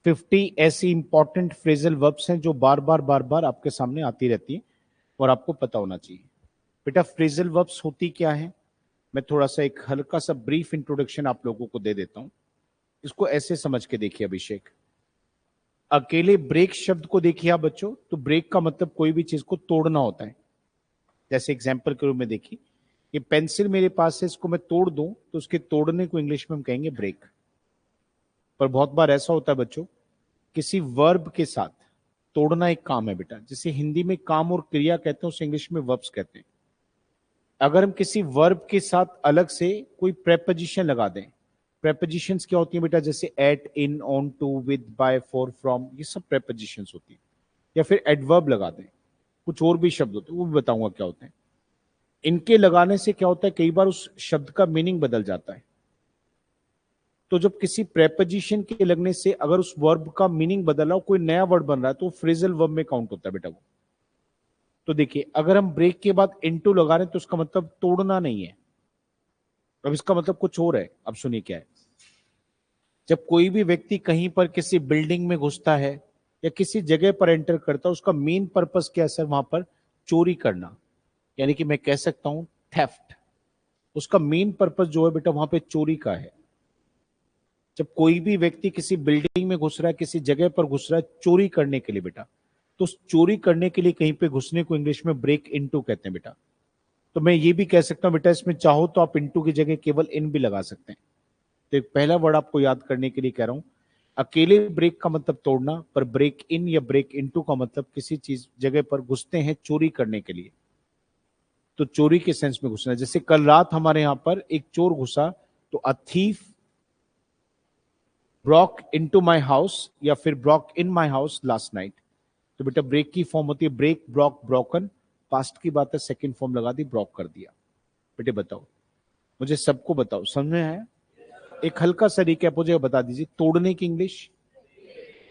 50 ऐसी important phrasal verbs हैं जो बार बार आपके सामने आती रहती हैं और आपको पता होना चाहिए। बेटा फ्रेजल वर्ब्स होती क्या है, मैं थोड़ा सा एक हल्का सा ब्रीफ इंट्रोडक्शन आप लोगों को दे देता हूं। इसको ऐसे समझ के देखिए अभिषेक, अकेले ब्रेक शब्द को देखिए आप बच्चों, तो ब्रेक का मतलब कोई भी चीज को तोड़ना होता है। जैसे एग्जाम्पल के रूप में देखिए, ये पेंसिल मेरे पास है, इसको मैं तोड़ दूं तो उसके तोड़ने को इंग्लिश में हम कहेंगे ब्रेक। पर बहुत बार ऐसा होता है बच्चों, किसी वर्ब के साथ तोड़ना एक काम है बेटा, जैसे हिंदी में काम और क्रिया कहते हैं उसे इंग्लिश में वर्ब्स कहते हैं। अगर हम किसी वर्ब के साथ अलग से कोई प्रेपोजिशन लगा दें, प्रेपोजिशंस क्या होती है बेटा, जैसे at, in, on, to, with, by, for, from, ये सब प्रेपोजिशंस होती है। या फिर एडवर्ब लगा दें, कुछ और भी शब्द होते हैं वो भी बताऊंगा क्या होते हैं। इनके लगाने से क्या होता है, कई बार उस शब्द का मीनिंग बदल जाता है। तो जब किसी प्रेपोजिशन के लगने से अगर उस वर्ब का मीनिंग बदला, कोई नया वर्ड बन रहा है, तो फ्रेजल वर्ब में काउंट होता है बेटा वो। तो देखिए अगर हम ब्रेक के बाद इनटू लगा रहे हैं तो उसका मतलब तोड़ना नहीं है, अब इसका मतलब कुछ और है। अब सुनिए क्या है, जब कोई भी व्यक्ति कहीं पर किसी बिल्डिंग में घुसता है या किसी जगह पर एंटर करता है, उसका मेन पर्पस क्या है सर, वहां पर चोरी करना, यानी कि मैं कह सकता हूं थेफ्ट। उसका मेन पर्पस जो है बेटा वहां पे चोरी का है। जब कोई भी व्यक्ति किसी बिल्डिंग में घुस रहा है, किसी जगह पर घुस रहा है चोरी करने के लिए बेटा, तो उस चोरी करने के लिए कहीं पे घुसने को इंग्लिश में ब्रेक इनटू कहते हैं बेटा। तो मैं ये भी कह सकता हूं बेटा, इसमें चाहो तो आप इनटू की जगह केवल इन भी लगा सकते हैं। तो एक पहला वर्ड आपको याद करने के लिए कह रहा हूं, अकेले ब्रेक का मतलब तोड़ना, पर ब्रेक इन या ब्रेक इनटू का मतलब किसी चीज जगह पर घुसते हैं चोरी करने के लिए, तो चोरी के सेंस में घुसना। जैसे कल रात हमारे यहां पर एक चोर घुसा, तो a thief Brock into my house या फिर Brock in my house last night. तो बेटा ब्रेक की फॉर्म होती है ब्रेक, ब्रॉक, ब्रोकन। पास्ट की बात है, सेकंड फॉर्म लगा दी, ब्रॉक कर दिया। बेटे बताओ, मुझे सबको बताओ, समझ में आया? एक हल्का सा रिकैप मुझे बता दीजिए, तोड़ने की इंग्लिश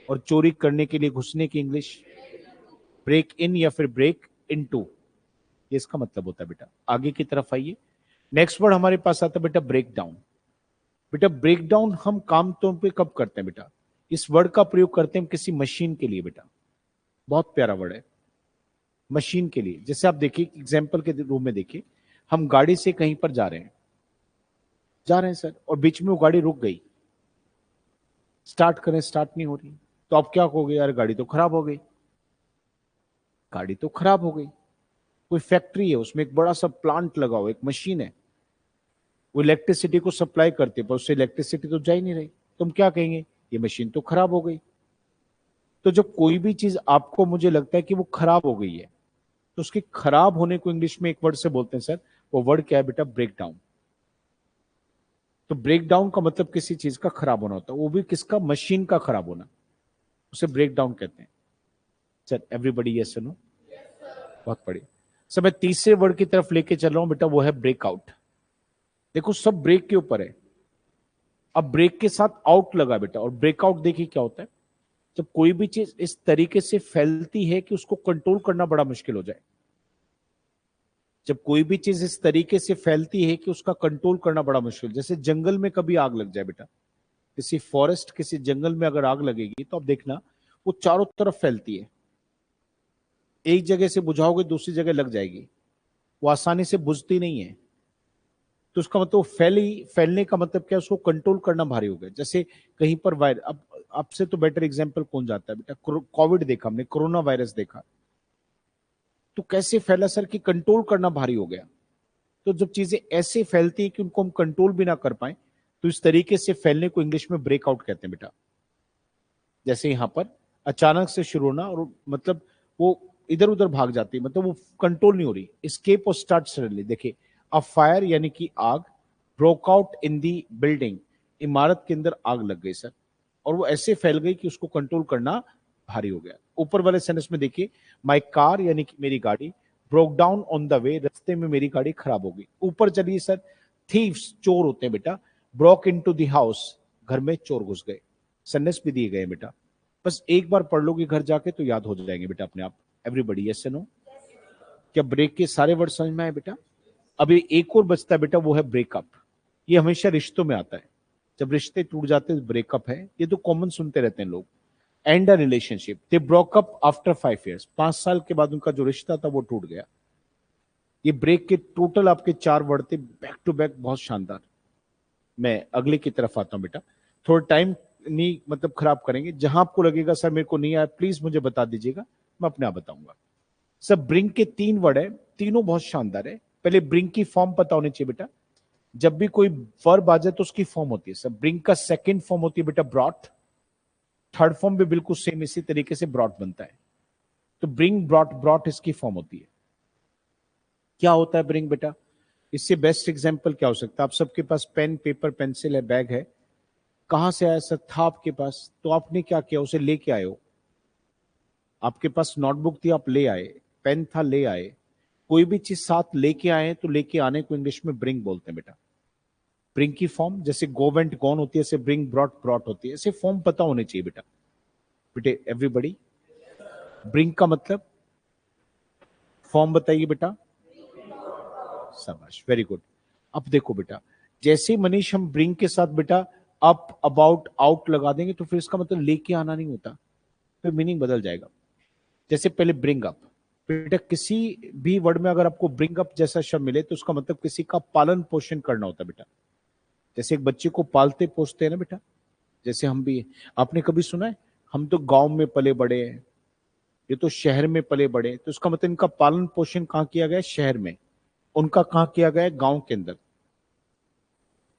और चोरी करने के लिए घुसने की इंग्लिश, ब्रेक इन या फिर ब्रेक इनटू, ये इसका मतलब होता है बेटा। आगे की तरफ आइए, नेक्स्ट वर्ड हमारे पास आता है बेटा ब्रेक डाउन। बेटा ब्रेक डाउन हम काम तौर पे कब करते हैं बेटा, इस वर्ड का प्रयोग करते हैं हम किसी मशीन के लिए बेटा। बहुत प्यारा वर्ड है, मशीन के लिए। जैसे आप देखिए एग्जाम्पल के रूप में देखिए, हम गाड़ी से कहीं पर जा रहे हैं सर, और बीच में वो गाड़ी रुक गई, स्टार्ट करें स्टार्ट नहीं हो रही, तो आप क्या कहोगे, यार गाड़ी तो खराब हो गई। गाड़ी तो खराब हो गई, कोई फैक्ट्री है उसमें एक बड़ा सा प्लांट लगा हुआ, एक मशीन है, वो इलेक्ट्रिसिटी को सप्लाई करती है, पर उससे इलेक्ट्रिसिटी तो जा ही नहीं रही, तुम क्या कहेंगे, ये मशीन तो खराब हो गई। तो जब कोई भी चीज आपको, मुझे लगता है कि वो खराब हो गई है, तो उसके खराब होने को इंग्लिश में एक वर्ड से बोलते हैं सर, वो वर्ड क्या है बेटा, ब्रेक डाउन। तो ब्रेक डाउन का मतलब किसी चीज का खराब होना होता है, वो भी किसका, मशीन का खराब होना, उसे ब्रेक डाउन कहते हैं। सर एवरीबडी यस नो, बहुत बढ़िया। सर मैं तीसरे वर्ड की तरफ लेके चल रहा हूं बेटा, वो है ब्रेकआउट। देखो सब ब्रेक के ऊपर है, अब ब्रेक के साथ आउट लगा बेटा, और ब्रेकआउट देखिए क्या होता है, जब कोई भी चीज इस तरीके से फैलती है कि उसको कंट्रोल करना बड़ा मुश्किल हो जाए। जब कोई भी चीज इस तरीके से फैलती है कि उसका कंट्रोल करना बड़ा मुश्किल, जैसे जंगल में कभी आग लग जाए बेटा, किसी फॉरेस्ट, किसी जंगल में अगर आग लगेगी तो आप देखना वो चारों तरफ फैलती है, एक जगह से बुझाओगे दूसरी जगह लग जाएगी, वो आसानी से बुझती नहीं है। तो उसका मतलब फैलने का मतलब क्या है, उसको कंट्रोल करना भारी हो गया। जैसे कहीं पर वायरस, अब आपसे तो बेटर एग्जांपल कौन जाता है बेटा, कोविड देखा हमने, कोरोना वायरस देखा, तो कैसे फैला सर कि कंट्रोल करना भारी हो गया। तो जब चीजें ऐसे फैलती है कि उनको हम कंट्रोल भी ना कर पाए, तो इस तरीके से फैलने को इंग्लिश में ब्रेकआउट कहते हैं बेटा। जैसे यहां पर अचानक से शुरू होना, और मतलब वो इधर उधर भाग जाती है, मतलब वो कंट्रोल नहीं हो रही, escape और स्टार्ट सडनली। देखिए अ फायर यानी कि आग, broke out in the building, इमारत के अंदर आग लग गई सर, और वो ऐसे फैल गई कि उसको कंट्रोल करना भारी हो गया। ऊपर वाले सेंटेंस में देखिए, माई कार यानी कि मेरी गाड़ी, broke down on the way, रास्ते में मेरी गाड़ी खराब हो गई। ऊपर चलिए सर, थीव्स चोर होते हैं बेटा, ब्रोक इनटू द हाउस, घर में चोर घुस गए। सेंटेंस भी दिए गए बेटा, बस एक बार पढ़ लोगे घर जाके तो याद हो जाएंगे बेटा अपने आप। एवरीबडी यस नो, क्या ब्रेक के सारे वर्ड समझ में आए बेटा? अभी एक और बचता है बेटा, वो है ब्रेकअप। ये हमेशा रिश्तों में आता है, जब रिश्ते टूट जाते हैं ब्रेकअप है, ये तो कॉमन सुनते रहते हैं लोग। And a relationship, they broke up after 5 years, 5 साल के बाद उनका जो रिश्ता था वो टूट गया। ये ब्रेक के टोटल आपके 4 वर्ड थे, बैक टू बैक, बहुत शानदार। मैं अगले की तरफ आता हूं बेटा, थोड़ा टाइम नहीं मतलब खराब करेंगे, जहां आपको लगेगा सर मेरे को नहीं आया प्लीज मुझे बता दीजिएगा, मैं अपने आप बताऊंगा। सर ब्रिंग के 3 वर्ड है, तीनों बहुत शानदार है। पहले ब्रिंग की फॉर्म पता होनी चाहिए बेटा, जब भी कोई वर्ब आ जाए तो उसकी फॉर्म होती है। सर ब्रिंग का सेकंड फॉर्म होती है बेटा ब्रॉट, थर्ड फॉर्म भी बिल्कुल सेम इसी तरीके से ब्रॉट बनता है। तो ब्रिंग ब्रॉट, ब्रॉट इसकी फॉर्म होती है। क्या होता है ब्रिंग बेटा, इससे बेस्ट एग्जांपल क्या हो सकता है? आप सबके पास पेन पेपर पेंसिल है, बैग है, कहां से आया? सर था आपके पास, तो आपने क्या किया? उसे लेके आए हो। आपके पास नोटबुक थी, आप ले आए, पेन था ले आए, कोई भी चीज साथ लेके आए तो लेके आने को इंग्लिश में ब्रिंग बोलते हैं बेटा। ब्रिंग की फॉर्म जैसे गो वेंट गॉन होती है, ऐसे ब्रिंग ब्रॉट ब्रॉट होती है, ऐसे फॉर्म पता होने चाहिए बेटा। बेटे एवरीबॉडी, ब्रिंग का मतलब फॉर्म बताइए बेटा। शाबाश, वेरी गुड। अब देखो बेटा, जैसे मनीष हम ब्रिंग के साथ बेटा अप अबाउट आउट लगा देंगे तो फिर इसका मतलब लेके आना नहीं होता, फिर मीनिंग बदल जाएगा। जैसे पहले ब्रिंग अप, बेटा किसी भी वर्ड में अगर आपको ब्रिंग अप जैसा शब्द मिले तो उसका मतलब किसी का पालन पोषण करना होता है बेटा। जैसे एक बच्चे को पालते पोसते हैं ना बेटा, जैसे हम भी, आपने कभी सुना है हम तो गांव में पले बड़े हैं, ये तो शहर में पले बड़े हैं, तो उसका मतलब इनका पालन पोषण कहां किया गया है? शहर में। उनका कहां किया गया है? गांव के अंदर।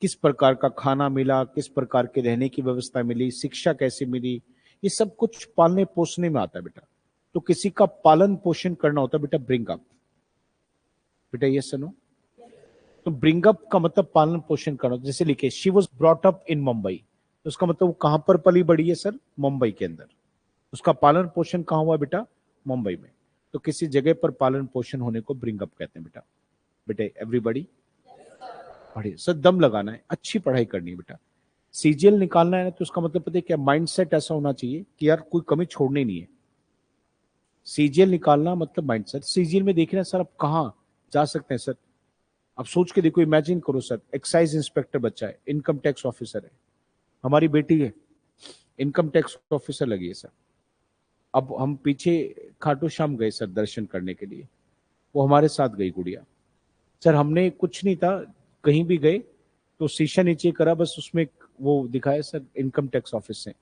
किस प्रकार का खाना मिला, किस प्रकार के रहने की व्यवस्था मिली, शिक्षा कैसे मिली, ये सब कुछ पालने पोसने में आता है बेटा। तो किसी का पालन पोषण करना होता है बेटा ब्रिंग अप। बेटा ये सुनो, तो ब्रिंग अप का मतलब पालन पोषण करना। जैसे लिखे she was brought up in Mumbai, तो उसका मतलब वो कहां पर पली बड़ी है? सर मुंबई के अंदर। उसका पालन पोषण कहां हुआ बेटा? मुंबई में। तो किसी जगह पर पालन पोषण होने को ब्रिंग अप कहते हैं बेटा। बेटे एवरीबॉडी पढ़िए सर, दम लगाना है, अच्छी पढ़ाई करनी है बेटा। सीजीएल निकालना है तो उसका मतलब पता है क्या? माइंडसेट ऐसा होना चाहिए कि यार कोई कमी छोड़नी नहीं है। सीजीएल निकालना मतलब माइंडसेट। सीजीएल में देखना सर आप कहाँ जा सकते हैं सर, आप सोच के देखो, इमेजिन करो सर, एक्साइज इंस्पेक्टर बच्चा है, इनकम टैक्स ऑफिसर है, हमारी बेटी है इनकम टैक्स ऑफिसर लगी है सर। अब हम पीछे खाटू श्याम गए सर दर्शन करने के लिए, वो हमारे साथ गई गुड़िया। सर हमने कुछ नहीं था, कहीं भी गए तो शीशा नीचे करा, बस उसमें वो दिखाया सर इनकम टैक्स ऑफिस से।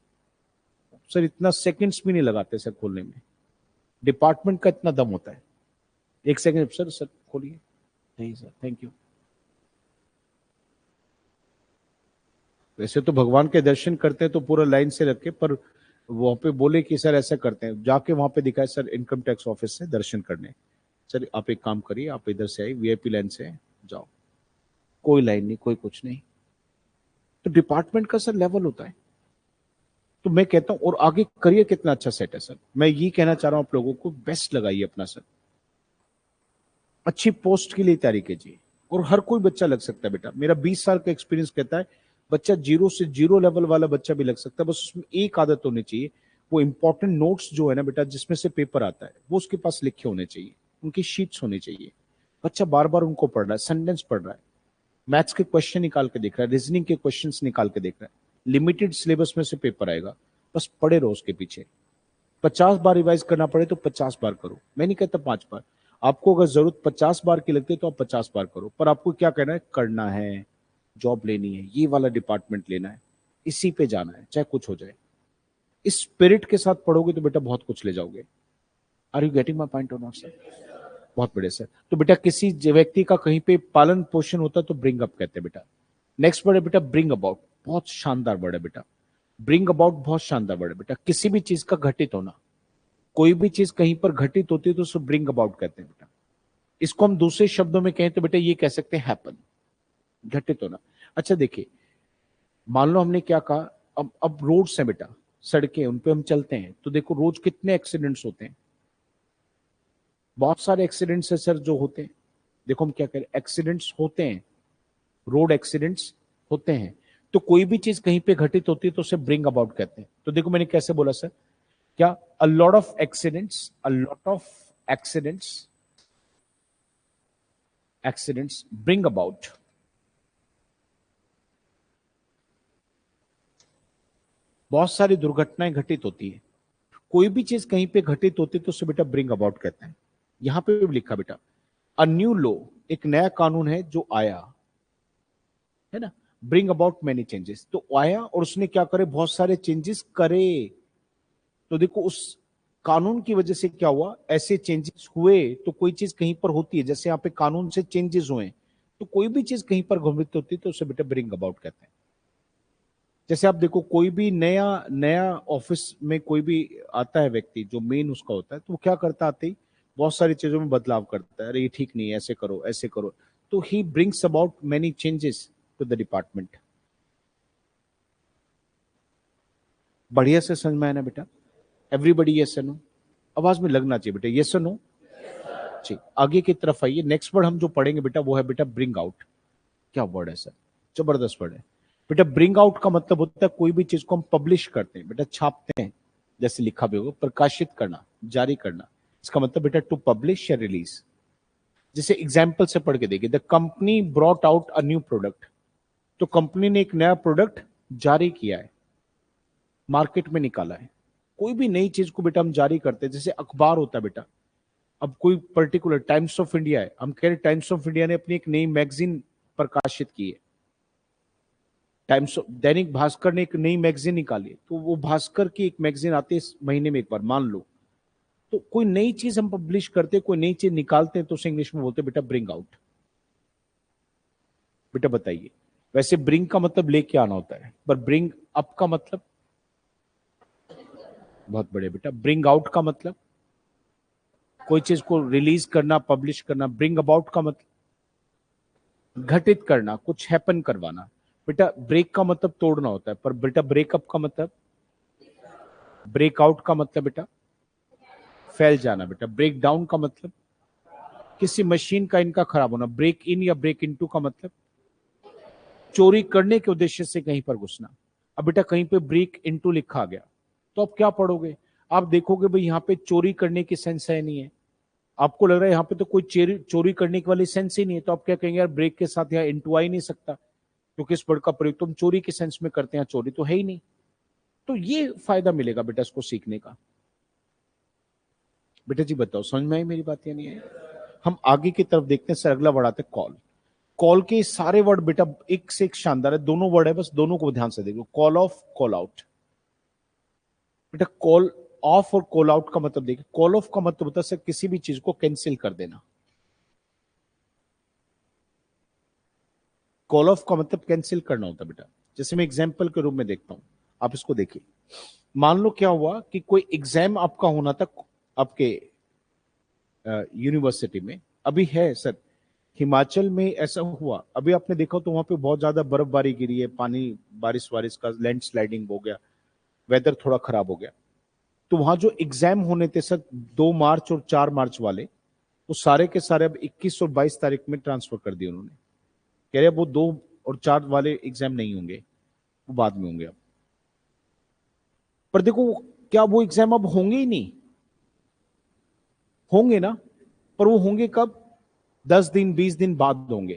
सर इतना सेकंड्स भी नहीं लगाते सर खोलने में, डिपार्टमेंट का इतना दम होता है। एक सेकंड सर, सर खोलिए। नहीं सर, थैंक यू। वैसे तो भगवान के दर्शन करते हैं तो पूरा लाइन से रखे, पर वहां पे बोले कि सर ऐसा करते हैं, जाके वहां पे दिखाए सर इनकम टैक्स ऑफिस से दर्शन करने। सर आप एक काम करिए, आप इधर से आइए, वीआईपी लाइन से जाओ। कोई लाइन नहीं, कोई कुछ नहीं। तो डिपार्टमेंट का सर लेवल होता है। तो मैं कहता हूं, और आगे करियर कितना अच्छा सेट है सर। मैं ये कहना चाह रहा हूं आप लोगों को, बेस्ट लगाइए अपना सर, अच्छी पोस्ट के लिए तैयारी कीजिए। और हर कोई बच्चा लग सकता है बेटा, मेरा 20 साल का एक्सपीरियंस कहता है बच्चा जीरो से जीरो लेवल वाला बच्चा भी लग सकता है, बस उसमें एक आदत होनी चाहिए, वो इंपॉर्टेंट नोट्स जो है ना बेटा जिसमें से पेपर आता है वो उसके पास लिखे होने चाहिए, उनकी शीट्स होनी चाहिए। बच्चा बार बार उनको पढ़ रहा है, सेंटेंस पढ़ रहा है, मैथ्स के क्वेश्चन निकाल के देख रहा है, रीजनिंग के क्वेश्चंस निकाल के देख रहा है, लिमिटेड सिलेबस में से पेपर आएगा, बस पढ़े रहो उसके पीछे। 50 बार रिवाइज करना पड़े तो 50 बार करो, मैं नहीं कहता 5 बार। आपको अगर जरूरत 50 बार की लगती है तो आप 50 बार करो, पर आपको क्या करना है? करना है, जॉब लेनी है, ये वाला डिपार्टमेंट लेना है, इसी पे जाना है, चाहे कुछ हो जाए। इस स्पिरिट के साथ पढ़ोगे तो बेटा बहुत कुछ ले जाओगे। Are you getting my point और नॉट सर? बहुत बढ़िया सर। तो बेटा किसी व्यक्ति का कहीं पे पालन पोषण होता तो ब्रिंग अप कहते हैं बेटा। नेक्स्ट वर्ड है बेटा ब्रिंग अबाउट, बहुत शानदार वर्ड है बेटा। ब्रिंग अबाउट बहुत शानदार वर्ड है बेटा, किसी भी चीज का घटित होना। कोई भी चीज कहीं पर घटित होती है तो उसको ब्रिंग अबाउट कहते हैं बेटा। इसको हम दूसरे शब्दों में कहें तो बेटा ये कह सकते हैं हैपन, घटित होना। अच्छा देखिए, मान लो हमने क्या कहा, अब रोड्स हैं बेटा, सड़कें, उन पे हम चलते हैं तो देखो रोज कितने एक्सीडेंट्स होते हैं, बहुत सारे एक्सीडेंट्स है सर जो होते हैं। देखो हम क्या करें, एक्सीडेंट्स होते हैं, रोड एक्सीडेंट्स होते हैं। तो कोई भी चीज कहीं पे घटित होती है तो उसे ब्रिंग अबाउट कहते हैं। तो देखो मैंने कैसे बोला सर, क्या? A lot of accidents, a lot of accidents, accidents bring about. बहुत सारी दुर्घटनाएं घटित होती है, कोई भी चीज कहीं पे घटित होती तो उसे बेटा ब्रिंग अबाउट कहते हैं। यहां पे भी लिखा बेटा अ न्यू लॉ, एक नया कानून है जो आया है ना, ब्रिंग अबाउट मेनी चेंजेस, तो आया और उसने क्या करे, बहुत सारे चेंजेस करे। तो देखो उस कानून की वजह से क्या हुआ, ऐसे चेंजेस हुए। तो कोई चीज कहीं पर होती है, जैसे यहाँ पे कानून से चेंजेस हुए, तो कोई भी चीज कहीं पर घटित होती है तो उसे बेटा ब्रिंग अबाउट कहते हैं। जैसे आप देखो कोई भी नया नया ऑफिस में कोई भी आता है व्यक्ति, जो मेन उसका होता है, तो वो क्या करता आते ही बहुत सारी चीजों में बदलाव करता है, अरे ये ठीक नहीं है, ऐसे करो ऐसे करो। तो he brings about many changes to the department. बढ़िया से समझ में आया ना बेटा? एवरीबडी यस और नो? आवाज में लगना चाहिए बेटा, यस और नो? जी, आगे की तरफ आइए। नेक्स्ट वर्ड हम जो पढ़ेंगे बेटा वो है बेटा ब्रिंग आउट। क्या वर्ड है सर, जबरदस्त वर्ड है बेटा। ब्रिंग आउट का मतलब होता है कोई भी चीज को हम पब्लिश करते हैं बेटा, छापते हैं, जैसे लिखा भी होगा, प्रकाशित करना, जारी करना। इसका मतलब बेटा टू पब्लिश या रिलीज। जैसे एग्जाम्पल से पढ़ के देखिए, the company brought out a new product, तो कंपनी ने एक नया प्रोडक्ट जारी किया है, मार्केट में निकाला है। कोई भी नई चीज को बेटा हम जारी करते हैं, जैसे अखबार होता है बेटा। अब कोई पर्टिकुलर टाइम्स ऑफ इंडिया है, हम कह रहे टाइम्स ऑफ इंडिया ने अपनी एक नई मैगजीन प्रकाशित की है। टाइम्स ऑफ दैनिक भास्कर ने एक नई मैगजीन निकाली, तो वो भास्कर की एक मैगजीन आती है इस महीने में एक बार, मान लो। तो कोई नई चीज हम पब्लिश करते, कोई नई चीज निकालते हैं, तो उसे इंग्लिश में बोलते हैं बेटा ब्रिंग आउट। बेटा बताइए, वैसे ब्रिंग का मतलब लेके आना होता है, पर ब्रिंग अप का मतलब, बहुत बढ़िया बेटा, ब्रिंग आउट का मतलब कोई चीज को रिलीज करना, पब्लिश करना। ब्रिंग अबाउट का मतलब घटित करना, कुछ हैपन करवाना। बेटा ब्रेक का मतलब तोड़ना होता है, पर बेटा ब्रेकअप का मतलब, ब्रेकआउट का मतलब बेटा फैल जाना। बेटा ब्रेक डाउन का मतलब किसी मशीन का इनका खराब होना। ब्रेक इन या ब्रेक इनटू का मतलब चोरी करने के उद्देश्य से कहीं पर घुसना। अब बेटा कहीं पे ब्रेक इनटू लिखा गया, तो आप क्या पढ़ोगे? आप देखोगे भाई यहाँ पे चोरी करने की सेंस है नहीं है, आपको लग रहा है यहाँ पे तो कोई चोरी चोरी करने की वाली सेंस ही नहीं है, तो आप क्या कहेंगे, यार ब्रेक के साथ यहाँ इनटू आ ही नहीं सकता, क्योंकि इस वर्ड का प्रयोग तुम चोरी के सेंस में करते हैं, चोरी तो है ही नहीं। तो ये फायदा मिलेगा बेटा इसको सीखने का। बेटा जी बताओ समझ में आई मेरी बात या नहीं आई? हम आगे की तरफ देखते हैं सर, अगला वर्ड आता है कॉल। कॉल के सारे वर्ड बेटा एक से एक शानदार है, दोनों वर्ड है, बस दोनों को ध्यान से देखो। Call of, call out. बेटा कॉल ऑफ और कॉल आउट का मतलब देखिए, कॉल ऑफ का मतलब होता है सर किसी भी चीज को कैंसिल कर देना। कॉल ऑफ का मतलब कैंसिल करना होता है बेटा। जैसे मैं एग्जाम्पल के रूप में देखता हूं, आप इसको देखिए। मान लो क्या हुआ कि कोई एग्जाम आपका होना था आपके यूनिवर्सिटी में, अभी है सर, हिमाचल में ऐसा हुआ, अभी आपने देखा तो वहां पे बहुत ज्यादा बर्फबारी गिरी है, पानी, बारिश वारिश का लैंडस्लाइडिंग हो गया, वेदर थोड़ा खराब हो गया। तो वहां जो एग्जाम होने थे सर 2 मार्च और 4 मार्च वाले, वो सारे के सारे अब 21 और 22 तारीख में ट्रांसफर कर दिए उन्होंने। कह रहे वो 2 और 4 वाले एग्जाम नहीं होंगे, वो बाद में होंगे अब। पर देखो क्या वो एग्जाम अब होंगे ही नहीं? होंगे ना, पर वो होंगे कब? 10 दिन 20 दिन बाद होंगे।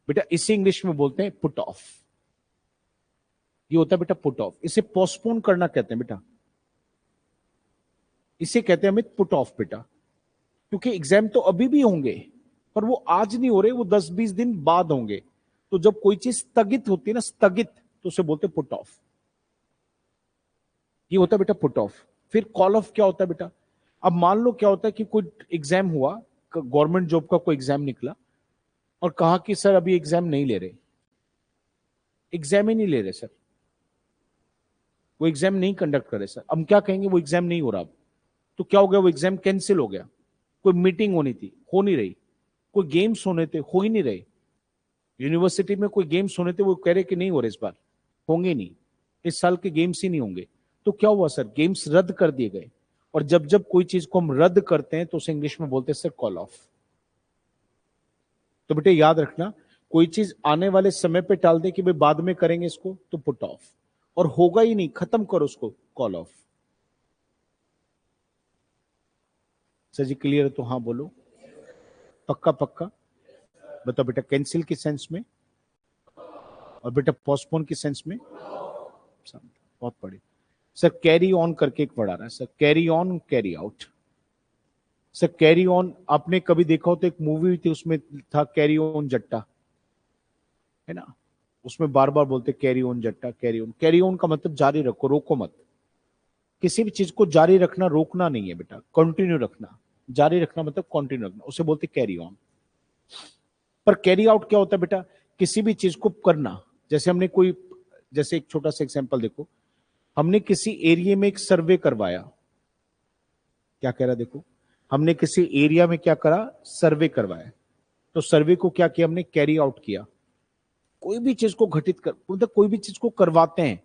बेटा इसे इंग्लिश में बोलते हैं पुट ऑफ। ये होता है बेटा पुट ऑफ, इसे पोस्टपोन करना कहते हैं बेटा, इसे कहते हैं अमित पुट ऑफ बेटा। क्योंकि एग्जाम तो अभी भी होंगे, पर वो आज नहीं हो रहे, वो 10-20 दिन बाद होंगे। तो जब कोई चीज स्थगित होती है ना, स्थगित, तो उसे बोलते हैं पुट ऑफ। ये होता है बेटा पुट ऑफ। फिर कॉल ऑफ क्या होता है बेटा? अब मान लो क्या होता है कि कोई एग्जाम हुआ, गवर्नमेंट जॉब का कोई एग्जाम निकला, और कहा कि सर अभी एग्जाम नहीं ले रहे, एग्जाम ही नहीं ले रहे सर, वो एग्जाम नहीं कंडक्ट करे सर। हम क्या कहेंगे, वो एग्जाम नहीं हो रहा अब। तो क्या हो गया, वो एग्जाम कैंसिल हो गया। कोई मीटिंग होनी थी, हो नहीं रही। कोई गेम्स होने थे, हो ही नहीं रहे। यूनिवर्सिटी में कोई गेम्स होने थे, वो कह रहे कि नहीं हो रहे, इस बार होंगे नहीं, इस साल के गेम्स ही नहीं होंगे। तो क्या हुआ सर, गेम्स रद्द कर दिए गए। और जब जब कोई चीज को हम रद्द करते हैं तो उसे इंग्लिश में बोलते हैं सर कॉल ऑफ। तो बेटे याद रखना, कोई चीज आने वाले समय पे टाल दे कि भाई बाद में करेंगे इसको, तो पुट ऑफ। और होगा ही नहीं, खत्म करो उसको, call off. Sir ji clear है तो हाँ बोलो, पक्का पक्का। बताओ बेटा कैंसिल के सेंस में, और बेटा पोस्टपोन के सेंस में। बहुत बड़ी। सर कैरी ऑन करके एक वर्ड आ रहा है sir, carry on, carry out. Sir carry on आपने कभी देखा हो तो एक मूवी थी उसमें था कैरी ऑन जट्टा, है ना, उसमें बार बार बोलते कैरी ऑन जट्टा, कैरी ऑन। कैरी ऑन का मतलब जारी रखो, रोको मत। किसी भी चीज को जारी रखना रोकना नहीं है बेटा, कंटिन्यू रखना। जारी रखना मतलब कंटिन्यू रखना, उसे बोलते कैरी ऑन। पर कैरी आउट क्या होता है बेटा, किसी भी चीज को करना। जैसे हमने कोई, जैसे एक छोटा सा एग्जांपल देखो, हमने किसी एरिया में एक सर्वे करवाया, क्या कह रहा देखो, हमने किसी एरिया में क्या करा, सर्वे करवाया। तो सर्वे को क्या किया हमने, कैरी आउट किया। कोई भी चीज को घटित कर, मतलब कोई भी चीज को करवाते हैं,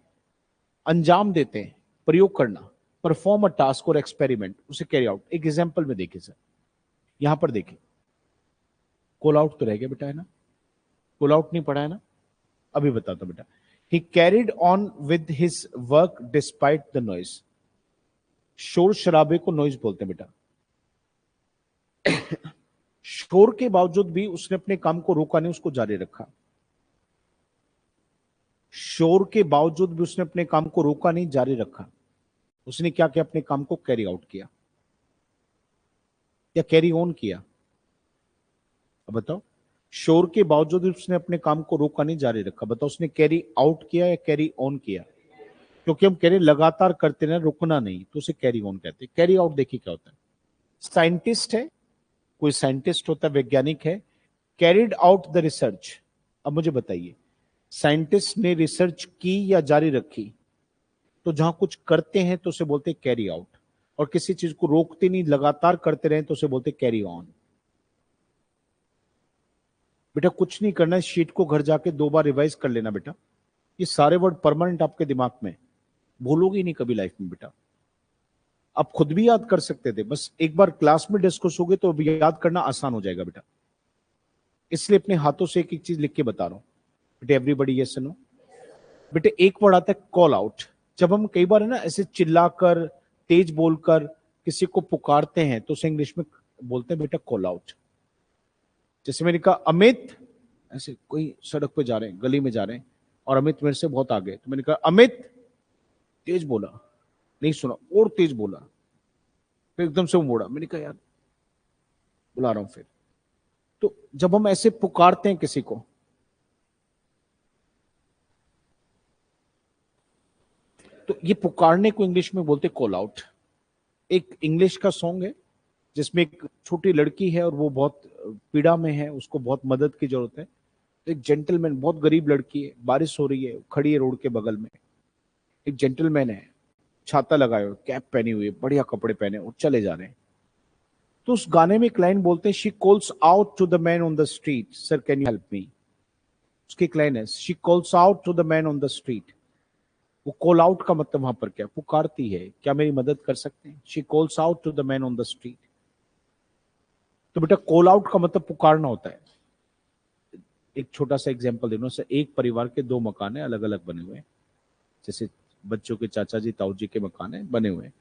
अंजाम देते हैं, प्रयोग करना, परफॉर्म अ टास्क और एक्सपेरिमेंट, उसे कैरी आउट। एक एग्जांपल में देखिए सर, यहां पर देखिए, कॉल आउट तो रह गया बेटा, है ना, कॉल आउट नहीं पढ़ा है ना, अभी बताता बेटा। ही carried on with his work despite the noise. शोर शराबे को नॉइज बोलते हैं बेटा। शोर के बावजूद भी उसने अपने काम को रोका नहीं, उसको जारी रखा। शोर के बावजूद भी उसने अपने काम को रोका नहीं, जारी रखा। उसने क्या किया, अपने काम को कैरी आउट किया या कैरी ऑन किया। अब बताओ, शोर के बावजूद भी उसने अपने काम को रोका नहीं, जारी रखा। बताओ उसने कैरी आउट किया या कैरी ऑन किया। क्योंकि हम कह रहे लगातार करते रहे, रुकना नहीं, तो उसे कैरी ऑन कहते हैं। कैरी आउट देखिए क्या होता है, साइंटिस्ट है, कोई साइंटिस्ट होता है, वैज्ञानिक है, कैरिड आउट द रिसर्च। अब मुझे बताइए, साइंटिस्ट ने रिसर्च की या जारी रखी। तो जहां कुछ करते हैं तो उसे बोलते हैं कैरी आउट, और किसी चीज को रोकते नहीं, लगातार करते रहे तो उसे बोलते हैं कैरी ऑन। बेटा कुछ नहीं करना है, शीट को घर जाके 2 बार रिवाइज कर लेना बेटा। ये सारे वर्ड परमानेंट आपके दिमाग में, भूलोगे नहीं कभी लाइफ में बेटा। आप खुद भी याद कर सकते थे, बस एक बार क्लास में डिस्कस हो गए तो याद करना आसान हो जाएगा बेटा। इसलिए अपने हाथों से एक एक चीज लिख के बता रहा हूं बेटे। Everybody yes no. बेटे एक वर्ड आता है कॉल आउट। जब हम कई बार है ना ऐसे चिल्लाकर, तेज बोलकर किसी को पुकारते हैं तो उसे इंग्लिश में बोलते हैं बेटा कॉल आउट। जैसे मैंने कहा अमित, ऐसे कोई सड़क पे जा रहे हैं, गली में जा रहे हैं, और अमित मेरे से बहुत आगे, तो मैंने कहा अमित, तेज बोला, नहीं सुना, और तेज बोला, फिर एकदम से वो मोड़ा, मैंने कहा यार बुला रहा हूं फिर। तो जब हम ऐसे पुकारते हैं किसी को, तो ये पुकारने को इंग्लिश में बोलते कॉल आउट। एक इंग्लिश का सॉन्ग है जिसमें एक छोटी लड़की है और वो बहुत पीड़ा में है, उसको बहुत मदद की जरूरत है। तो एक जेंटलमैन, बहुत गरीब लड़की है, बारिश हो रही है, खड़ी है रोड के बगल में, एक जेंटलमैन है, छाता लगाए हुए, कैप पहनी हुई है, बढ़िया कपड़े पहने, वो चले जा रहे हैं। तो उस गाने में एक लाइन बोलते हैं, she calls out to the man on the street, sir can you help me. उसकी एक लाइन है, she calls out to the man on the street. वो कॉल आउट का मतलब वहां पर क्या, पुकारती है, क्या मेरी मदद कर सकते हैं। She calls out to the man on the street. तो बेटा कॉल आउट का मतलब पुकारना होता है। एक छोटा सा एग्जांपल देना सर, एक परिवार के 2 मकान है, अलग अलग बने हुए हैं, जैसे बच्चों के चाचा जी ताऊ जी के मकान है बने हुए हैं।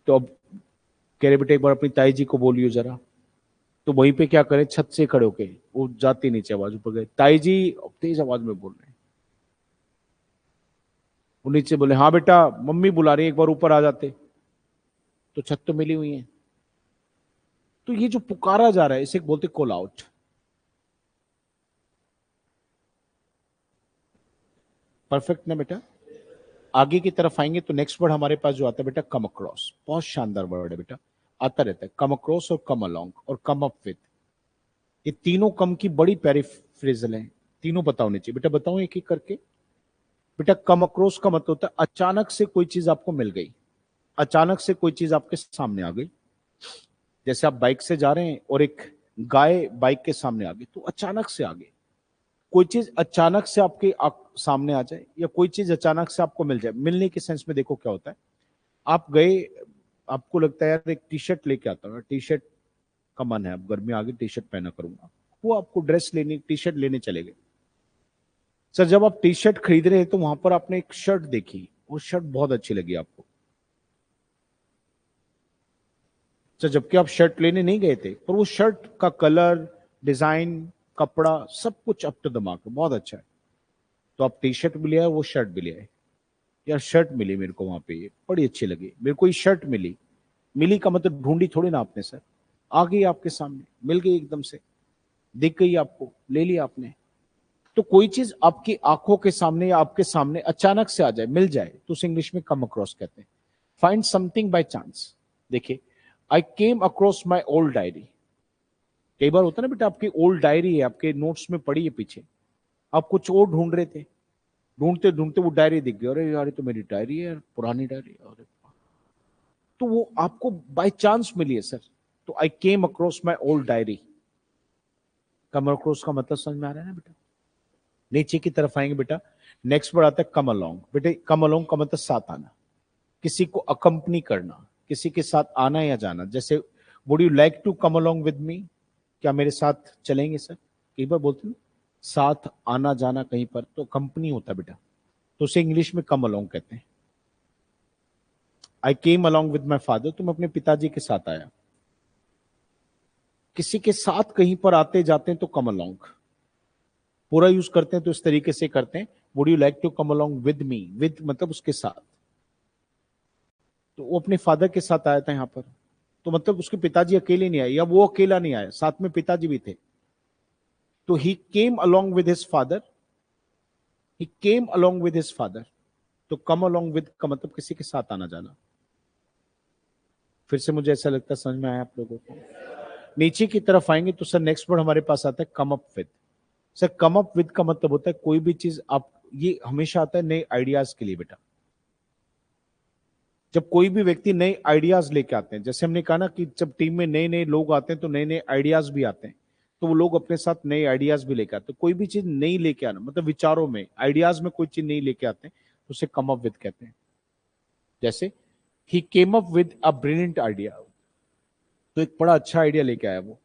तो अब कह रहे बेटे एक बार अपनी ताई जी को बोलियो जरा। तो वहीं पे क्या करे, छत से खड़े होके, वो जाती नीचे, आवाज ऊपर गए, ताई जी, तेज आवाज में बोल रहे हैं। वो नीचे बोले हाँ बेटा मम्मी बुला रही है, एक बार ऊपर आ जाते। तो छत तो मिली हुई है। तो ये जो पुकारा जा रहा है इसे बोलते कॉल आउट। परफेक्ट ना बेटा। आगे की तरफ आएंगे तो नेक्स्ट वर्ड हमारे पास जो आता है बेटा, कम अक्रॉस। बहुत शानदार वर्ड है बेटा, आता रहता है कम अक्रॉस और कम अलोंग और कम अप विद। ये तीनों कम की बड़ी प्यारी फ्रेजल हैं, तीनों पता होनी चाहिए बेटा। बताऊं एक एक करके। बेटा कम अक्रॉस का मतलब होता है अचानक से कोई चीज आपको मिल गई, अचानक से कोई चीज आपके सामने आ गई। जैसे आप बाइक से जा रहे हैं और एक गाय बाइक के सामने आ गई, तो अचानक से आ गई। कोई चीज अचानक से आपके सामने आ जाए या कोई चीज अचानक से आपको मिल जाए। मिलने के सेंस में देखो क्या होता है, आप गए, आपको लगता है यार एक टी शर्ट लेके आता हूँ, टी शर्ट का मन है, अब गर्मी आ गई टी शर्ट पहना करूंगा, वो आपको ड्रेस लेने, टी शर्ट लेने चले गए। सर जब आप टी शर्ट खरीद रहे हैं तो वहां पर आपने एक शर्ट देखी, वो शर्ट बहुत अच्छी लगी आपको। सर जबकि आप शर्ट लेने नहीं गए थे, पर वो शर्ट का कलर, डिजाइन, कपड़ा, सब कुछ अप टू द मार्क, बहुत अच्छा है। तो आप टी शर्ट भी ले आए, वो शर्ट भी ले आए। यार शर्ट मिली मेरे को वहां पे, ये बड़ी अच्छी लगी मेरे को, ये शर्ट मिली। मिली का मतलब ढूंढी थोड़ी ना आपने सर, आ गई आपके सामने, मिल गई एकदम से, दिख गई आपको, ले लिया आपने। तो कोई चीज आपकी आंखों के सामने या आपके सामने अचानक से आ जाए, मिल जाए, तो उसे इंग्लिश में कम अक्रॉस कहते हैं। Find something by chance. देखिए, I came across my old diary. कई बार होता है ना बेटा, आपकी ओल्ड डायरी है, आपके नोट्स में पड़ी है पीछे, आप कुछ और ढूंढ रहे थे, ढूंढते ढूंढते वो डायरी दिख गई, अरे यार ये तो मेरी डायरी है यार, पुरानी डायरी, अरे। तो वो आपको बाय चांस मिली है सर। तो I came across my old diary. Come across का मतलब समझ में आ रहा है ना बेटा? नीचे की तरफ आएंगे बेटा, नेक्स्ट वर्ड आता है कम अलोंग। बेटे कम अलोंग का मतलब साथ आना, किसी को अकंपनी करना, किसी के साथ आना या जाना। जैसे would you like to come along with me, क्या मेरे साथ चलेंगे सर? कई बार बोलते हैं साथ आना जाना कहीं पर, तो कंपनी होता है बेटा, तो उसे इंग्लिश में कम अलोंग कहते हैं। I came along with my father, तो मैं अपने पिताजी के साथ आया। किसी के साथ कहीं पर आते जाते हैं तो कम अलोंग। पूरा यूज करते हैं तो इस तरीके से करते हैं, would you like to come along with me, with मतलब उसके साथ। तो वो अपने फादर के साथ आया था यहाँ पर, तो मतलब उसके पिताजी अकेले नहीं आए, या वो अकेला नहीं आया, साथ में पिताजी भी थे। तो he came along with his father, he came along with his father. तो कम अलोंग विद का मतलब किसी के साथ आना जाना। फिर से मुझे ऐसा लगता है समझ में आया आप लोगों को? नीचे की तरफ आएंगे तो सर नेक्स्ट वर्ड हमारे पास आता है कम up with. Sir come up with का मतलब होता है कोई भी चीज आप, ये हमेशा आता है नए आइडियाज के लिए बेटा। जब कोई भी व्यक्ति नए आइडियाज लेके आते हैं, जैसे हमने कहा ना कि जब टीम में नए नए लोग आते हैं तो नए नए आइडियाज भी आते हैं, तो वो लोग अपने साथ नए आइडियाज भी लेके आते हैं। कोई भी चीज नई लेके आना मतलब विचारों में, आइडियाज में कोई चीज नई लेके आते हैं तो उसे कम अप विद कहते हैं। जैसे he came up with a brilliant idea, तो एक बड़ा अच्छा आइडिया लेके आया वो।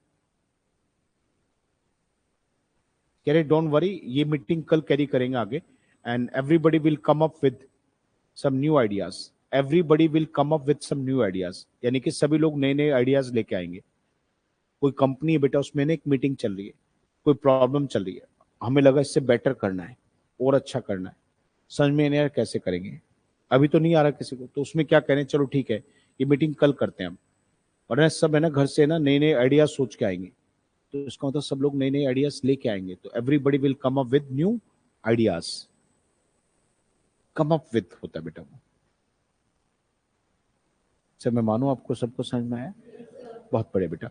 कह रहे डोंट वरी, ये मीटिंग कल कैरी करेंगे आगे, and everybody will come up with some new ideas. Everybody will come up with some new ideas, यानी कि सभी लोग नए नए आइडियाज लेके आएंगे। कोई कंपनी है बेटा, उसमें ना एक मीटिंग चल रही है, कोई प्रॉब्लम चल रही है, हमें लगा इससे बेटर करना है और अच्छा करना है, समझ में नहीं आ रहा कैसे करेंगे, अभी तो नहीं आ रहा किसी को, तो उसमें क्या करें, चलो ठीक है ये मीटिंग कल करते हैं हम। और ना सब है ना घर से ना नए नए आइडियाज सोच के आएंगे, तो इसका मतलब सब लोग नए नए आइडियाज लेके आएंगे, तो everybody will come up with new ideas. Come up with होता है बेटा वो। सर मैं मानू आपको सबको समझ में आया? बहुत बढ़िया बेटा।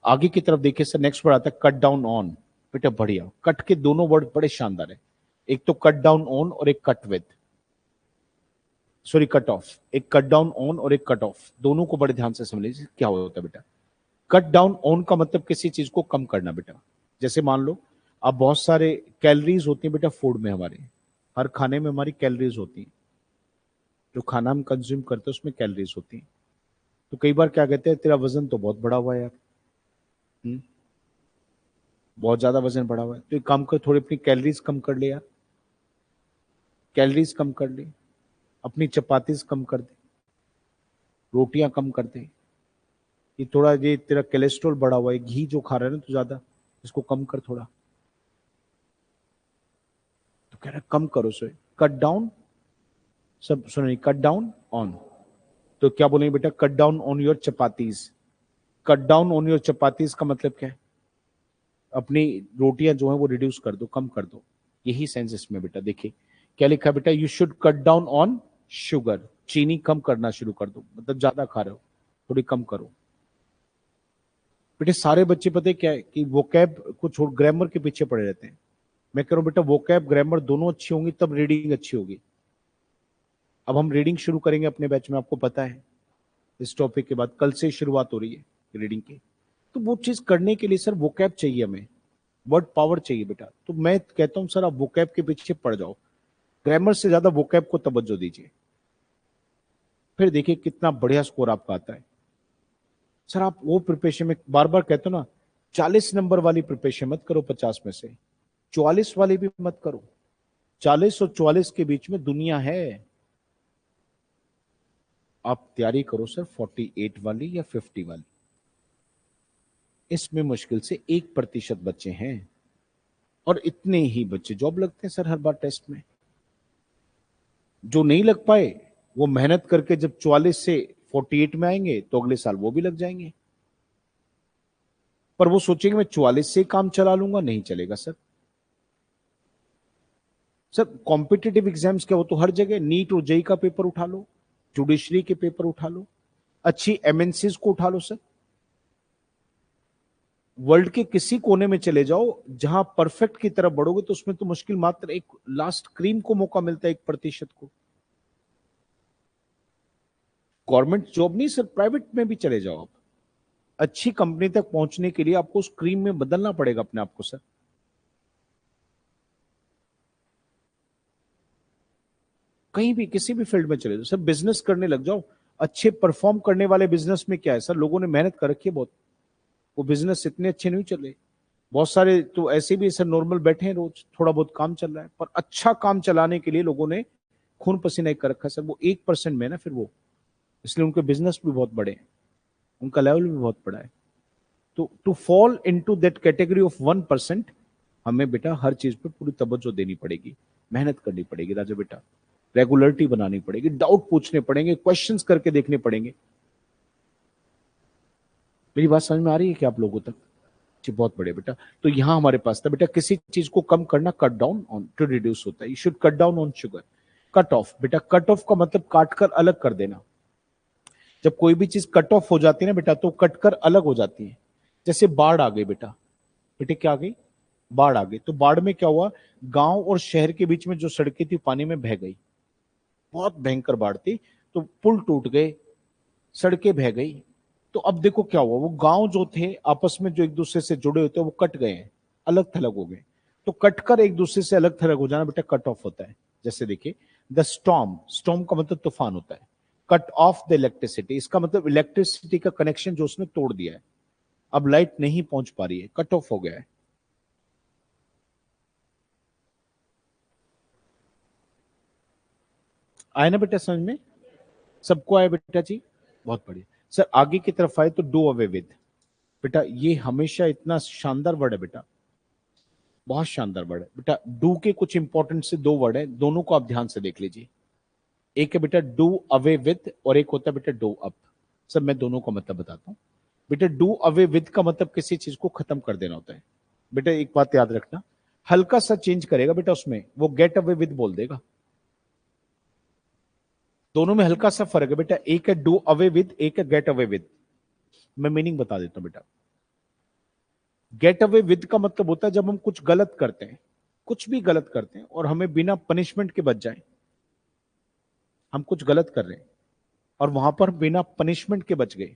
आगे की तरफ देखिए सर, नेक्स्ट वर्ड आता है कट डाउन ऑन। बेटा बढ़िया, कट के दोनों वर्ड बड़े शानदार है, एक तो कट डाउन ऑन और एक cut with, sorry cut off. एक कट डाउन ऑन और एक कट ऑफ, दोनों को बड़े ध्यान से समझ लीजिए क्या होता है बेटा। कट डाउन ऑन का मतलब किसी चीज को कम करना बेटा। जैसे मान लो आप, बहुत सारे कैलोरीज होती है बेटा फूड में हमारे, हर खाने में हमारी कैलोरीज होती है, जो खाना हम कंज्यूम करते हैं उसमें कैलोरीज होती है। तो कई बार क्या कहते हैं, तेरा वजन तो बहुत बढ़ा हुआ है यार, हम्म, बहुत ज्यादा वजन बढ़ा हुआ है, तो एक काम कर, थोड़ी अपनी कैलोरीज कम कर ले यार, कैलोरीज कम कर ले, अपनी चपातीज कम कर दे, रोटियां कम कर दे, ये थोड़ा, ये तेरा कोलेस्ट्रॉल बढ़ा हुआ है, घी जो खा रहा है ना तो ज्यादा, इसको कम कर थोड़ा। तो कह रहा है कम करो सो, कट डाउन, सब सुनो, कट डाउन ऑन। तो क्या बोलेंगे बेटा, cut down on your chapatis. Cut down on your chapatis का मतलब क्या है, अपनी रोटियां जो है वो रिड्यूस कर दो, कम कर दो, यही सेंस इसमें बेटा। देखिए क्या लिखा है बेटा, you should cut down on sugar, चीनी कम करना शुरू कर दो, मतलब ज्यादा खा रहे हो, थोड़ी कम करो। बेटे सारे बच्चे पता है क्या है कि वोकैब को छोड़ ग्रामर के पीछे पड़े रहते हैं। मैं कह रहा हूं बेटा वोकैब ग्रामर दोनों अच्छी होंगी तब रीडिंग अच्छी होगी। अब हम रीडिंग शुरू करेंगे अपने बैच में, आपको पता है इस टॉपिक के बाद कल से शुरुआत हो रही है रीडिंग की। तो वो चीज करने के लिए सर वोकैब चाहिए हमें, वर्ड पावर चाहिए बेटा। तो मैं कहता हूं सर आप वोकैब के पीछे पड़ जाओ, ग्रामर से ज्यादा वोकैब को तवज्जो दीजिए, फिर देखिए कितना बढ़िया स्कोर आपका आता है। सर आप वो प्रिपरेशन में बार बार कहते हो ना, 40 नंबर वाली प्रिपरेशन मत करो 50 में से, 44 वाली भी मत करो। 40 और 44 के बीच में दुनिया है, आप तैयारी करो सर 48 वाली या 50 वाली। इसमें मुश्किल से 1% बच्चे हैं, और इतने ही बच्चे जॉब लगते हैं सर हर बार टेस्ट में। जो नहीं लग पाए वो मेहनत करके जब 44 से 48 में आएंगे तो अगले साल वो भी लग जाएंगे। पर वो सोचेंगे मैं 44 से काम चला लूंगा, नहीं चलेगा सर। सर कॉम्पिटिटिव एग्जाम्स क्या, वो तो हर जगह, नीट और जेई का पेपर उठा लो, जुडिशरी के पेपर उठा लो, अच्छी एमएनसीज को उठा लो सर। वर्ल्ड के किसी कोने में चले जाओ, जहां परफेक्ट की तरफ बढ़ोगे तो उसमें तो मुश्किल मात्र एक लास्ट क्रीम को मौका मिलता है, 1% को। गवर्नमेंट जॉब नहीं सर, प्राइवेट में भी चले जाओ आप, अच्छी कंपनी तक पहुंचने के लिए आपको उस क्रीम में बदलना पड़ेगा अपने आप को सर। कहीं भी किसी भी फील्ड में चले जाओ सर, बिजनेस करने लग जाओ। अच्छे परफॉर्म करने वाले बिजनेस में क्या है सर, लोगों ने मेहनत कर रखी है बहुत, वो बिजनेस इतने अच्छे नहीं चल रहे। बहुत सारे तो ऐसे भी सर नॉर्मल बैठे हैं, रोज थोड़ा बहुत काम चल रहा है, पर अच्छा काम चलाने के लिए लोगों ने खून पसीना एक कर रखा है सर। वो 1% में ना फिर वो, इसलिए उनके बिजनेस भी बहुत बड़े हैं, उनका लेवल भी बहुत बड़ा है। तो to fall into that category of 1%, हमें बेटा हर चीज पे पूरी तवज्जो देनी पड़ेगी, मेहनत करनी पड़ेगी राजा बेटा, रेगुलरिटी बनानी पड़ेगी, डाउट पूछने पड़ेंगे, क्वेश्चंस करके देखने पड़ेंगे। मेरी बात समझ में आ रही है क्या आप लोगों तक? जी बहुत बढ़िया बेटा। तो यहां हमारे पास था बेटा, किसी चीज को कम करना, cut down on, to reduce होता है, you should cut down on sugar. Cut off बेटा, कट ऑफ का मतलब काट कर अलग कर देना। जब कोई भी चीज कट ऑफ हो जाती है ना बेटा, तो कट कर अलग हो जाती है। जैसे बाढ़ आ गई बेटा, बेटे क्या आ गई, बाढ़ आ गई। तो बाढ़ में क्या हुआ, गांव और शहर के बीच में जो सड़कें थी पानी में बह गई, बहुत भयंकर बाढ़ थी। तो पुल टूट गए, सड़कें बह गई। तो अब देखो क्या हुआ, वो गांव जो थे आपस में जो एक दूसरे से जुड़े होते हैं वो कट गए हैं, अलग थलग हो गए। तो कट कर एक दूसरे से अलग थलग हो जाना बेटा कट ऑफ होता है। जैसे देखिए, द स्टॉर्म, स्टॉर्म का मतलब तूफान होता है। कट ऑफ द इलेक्ट्रिसिटी, इसका मतलब इलेक्ट्रिसिटी का कनेक्शन जो उसने तोड़ दिया है, अब लाइट नहीं पहुंच पा रही है, कट ऑफ हो गया है। आए ना बेटा समझ में, सबको आए बेटा जी, बहुत बढ़िया। सर आगे की तरफ आए तो डू अवे विद, बेटा ये हमेशा इतना शानदार वर्ड है बेटा, बहुत शानदार वर्ड है बेटा। डू के कुछ इंपॉर्टेंट से दो वर्ड है, दोनों को आप ध्यान से देख लीजिए। एक है बेटा डू अवे विद, और एक होता है बेटा डू अप। सर मैं दोनों का मतलब बताता हूँ। बेटा डू अवे विद का मतलब किसी चीज को खत्म कर देना होता है। बेटा एक बात याद रखना, हल्का सा चेंज करेगा बेटा उसमें, वो गेट अवे विद बोल देगा। दोनों में हल्का सा फर्क है बेटा, एक है डू अवे विद, एक है गेट अवे विद। मैं मीनिंग बता देता हूं बेटा। गेट अवे विद का मतलब होता है जब हम कुछ गलत करते हैं, कुछ भी गलत करते हैं और हमें बिना पनिशमेंट के बच जाए। हम कुछ गलत कर रहे हैं और वहां पर बिना पनिशमेंट के बच गए,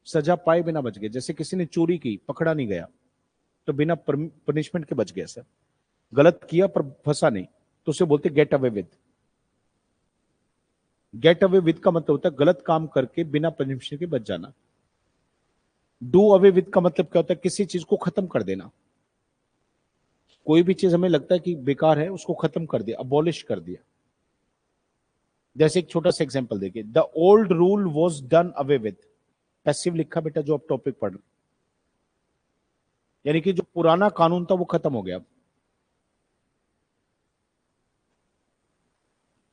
सजा पाए बिना बच गए। जैसे किसी ने चोरी की, पकड़ा नहीं गया, तो बिना पनिशमेंट के बच गया सर। गलत किया पर फंसा नहीं, तो उसे बोलते get away with. Get away with का मतलब होता है गलत काम करके बिना पनिशमेंट के बच जाना। डू अवे विद का मतलब क्या होता है, किसी चीज को खत्म कर देना। कोई भी चीज हमें लगता है कि बेकार है, उसको खत्म कर दिया, अबॉलिश कर दिया। जैसे एक छोटा सा एग्जांपल देखिए, the old rule was done away with. Passive लिखा बेटा जो आप टॉपिक पढ़ रहे, यानी कि जो पुराना कानून था वो खत्म हो गया।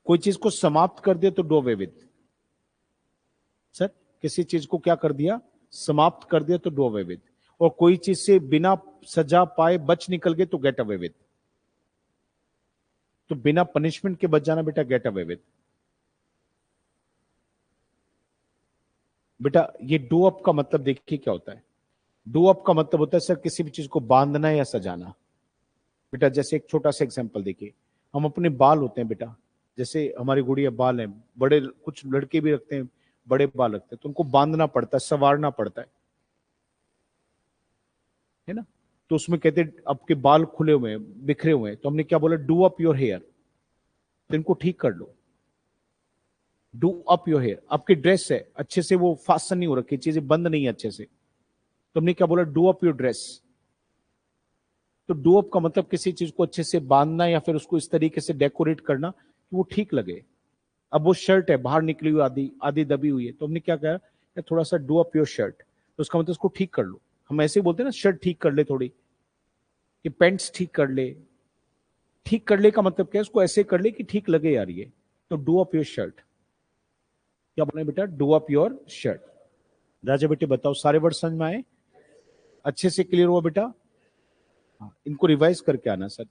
कोई चीज को समाप्त कर दिया तो डू अवे विद। सर किसी चीज को क्या कर दिया, समाप्त कर दिया तो डू अवे विद। और कोई चीज से बिना सजा पाए बच निकल गए तो गेट अवे विद। तो बिना पनिशमेंट के बच जाना बेटा गेट अवे विद। बेटा ये डू अप का मतलब देखिए क्या होता है। डू अप का मतलब होता है सर किसी भी चीज को बांधना या सजाना। बेटा जैसे एक छोटा सा एग्जांपल देखिए, हम अपने बाल होते हैं बेटा, जैसे हमारी गुड़िया बाल है, बड़े कुछ लड़के भी रखते हैं, बड़े बाल रखते हैं, तो उनको बांधना पड़ता है, संवारना पड़ता है ना। तो उसमें कहते हैं आपके बाल खुले हुए हैं, बिखरे हुए हैं, तो हमने क्या बोला, डू अप योर हेयर, तो इनको ठीक कर लो। डू अप योर हेयर, आपकी ड्रेस है अच्छे से वो फास्ट नहीं हो रखी, चीजें बंद नहीं है अच्छे से, तो हमने क्या बोला, डू अप योर ड्रेस। तो डू अप का मतलब किसी चीज को अच्छे से बांधना या फिर उसको इस तरीके से डेकोरेट करना कि वो ठीक लगे। अब वो शर्ट है बाहर निकली हुई, आधी आधी दबी हुई है, तो हमने क्या कहा कि थोड़ा सा डू अप योर शर्ट, तो उसका मतलब उसको ठीक कर लो। हम ऐसे ही बोलते हैं ना, शर्ट ठीक कर ले थोड़ी, कि पैंट्स ठीक कर ले। ठीक कर ले का मतलब क्या है, उसको ऐसे कर ले कि ठीक लगे यार ये। तो डू अप योर शर्ट, क्या बोले बेटा? Do up your shirt. राजा बेटे बताओ, सारे वर्ड समझ में आए? अच्छे से क्लियर हुआ बेटा? हाँ, इनको रिवाइज करके आना सर।